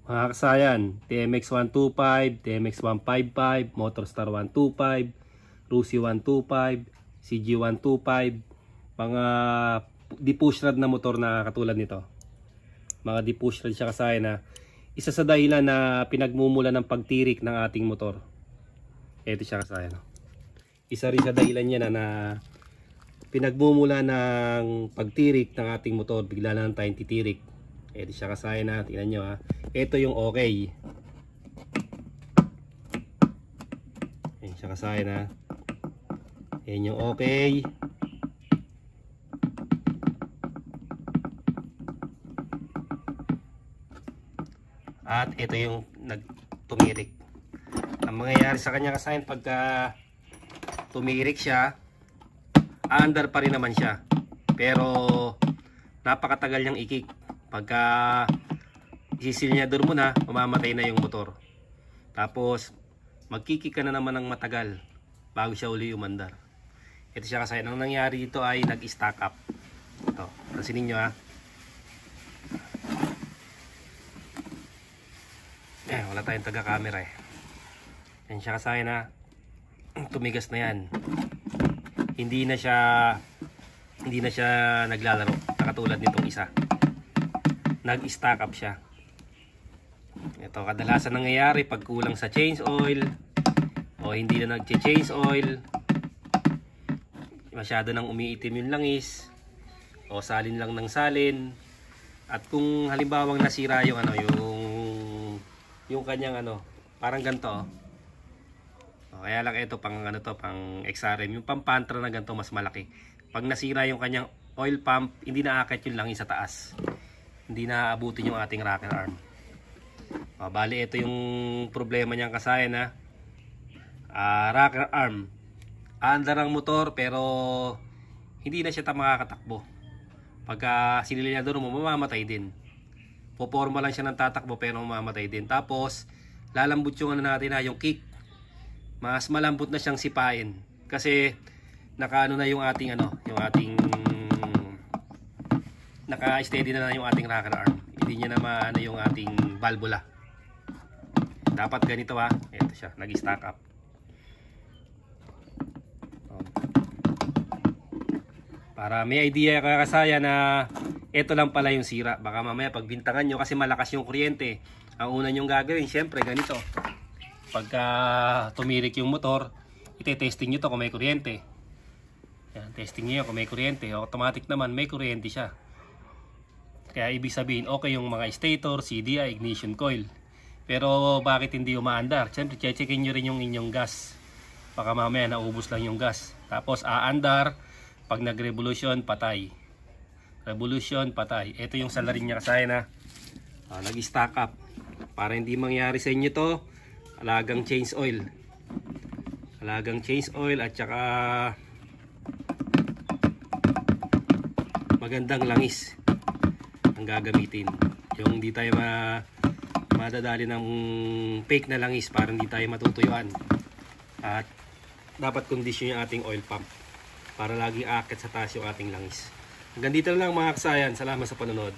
Mga kasayan, TMX 125, TMX 155, Motorstar 125, Rusi 125, CG 125, mga di-push rod na motor na katulad nito. Mga di-push rod siya kasayan na isa sa dahilan na pinagmumula ng pagtirik ng ating motor. Ito siya kasayan. Isa rin sa dahilan niya na pinagmumula ng pagtirik ng ating motor, bigla na lang tayong titirik. Ito siya kasayan na, tingnan nyo ha. Ito yung okay. Ayan siya kasayan ha. Ayan yung okay. At ito yung nagtumirik. Ang mangyayari sa kanya kasayan, pagka tumirik siya, aandar pa rin naman siya. Pero napakatagal niyang ikik. Pagka isisilnyador mo na, mamamatay na yung motor. Tapos magkikik ka na naman ng matagal bago siya uli umandar. Ito siya kasi ang nangyari dito ay nag-stack up. Ito, pansinin nyo ha. Wala tayong taga-camera eh. Yan siya kasi na tumigas na yan. Hindi na siya naglalaro. Nakatulad nitong isa. Nag-stack up siya. Ito, kadalasan nangyayari pag kulang sa change oil o hindi na nag-change oil, masyado nang umiitim yung langis o salin lang ng salin. At kung halimbawang nasira yung yung kanyang parang ganito kaya lang ito pang pang XRM, yung pampantra na ganito mas malaki. Pag nasira yung kanyang oil pump, hindi na aakit yung langis sa taas. Hindi na aabutin yung ating rocker arm. Bali ito yung problema niyang kasayan na rocker arm. Aandar ang motor pero hindi na siya makakatakbo. Pagka sinilinyador mo, mamamatay din. Poporma lang siya ng tatakbo pero mamamatay din. Tapos lalambot yung natin yung kick. Mas malambot na siyang sipain kasi nakaano na yung ating yung ating naka-steady na yung ating rocker arm. Hindi niya na maano yung ating valvula. Dapat ganito ha. Ito siya, nag-stack up. Para may idea ka kasaya na ito lang pala yung sira. Baka mamaya pagbintangan nyo kasi malakas yung kuryente. Ang una nyong gagawin, syempre ganito. Pagka tumirik yung motor, ite-testing nyo to kung may kuryente. Yan, testing nyo kung may kuryente. Automatic naman may kuryente siya. Kaya ibig sabihin, okay yung mga stator, CDI, ignition coil. Pero bakit hindi umaandar? Siyempre, checkin nyo rin yung inyong gas. Baka mamaya naubos lang yung gas. Tapos aandar, pag nag-revolution, patay. Revolution, patay. Ito yung salarin niya kasaya na nag-stack up. Para hindi mangyari sa inyo to, alagang change oil. Alagang change oil at saka magandang langis ang gagamitin. Yung hindi tayo madadali ng fake na langis para hindi tayo matutuyuan. At dapat kondisyon yung ating oil pump para laging aakit sa taas yung ating langis. Hanggang dito lang mga kasayan. Salamat sa panonood.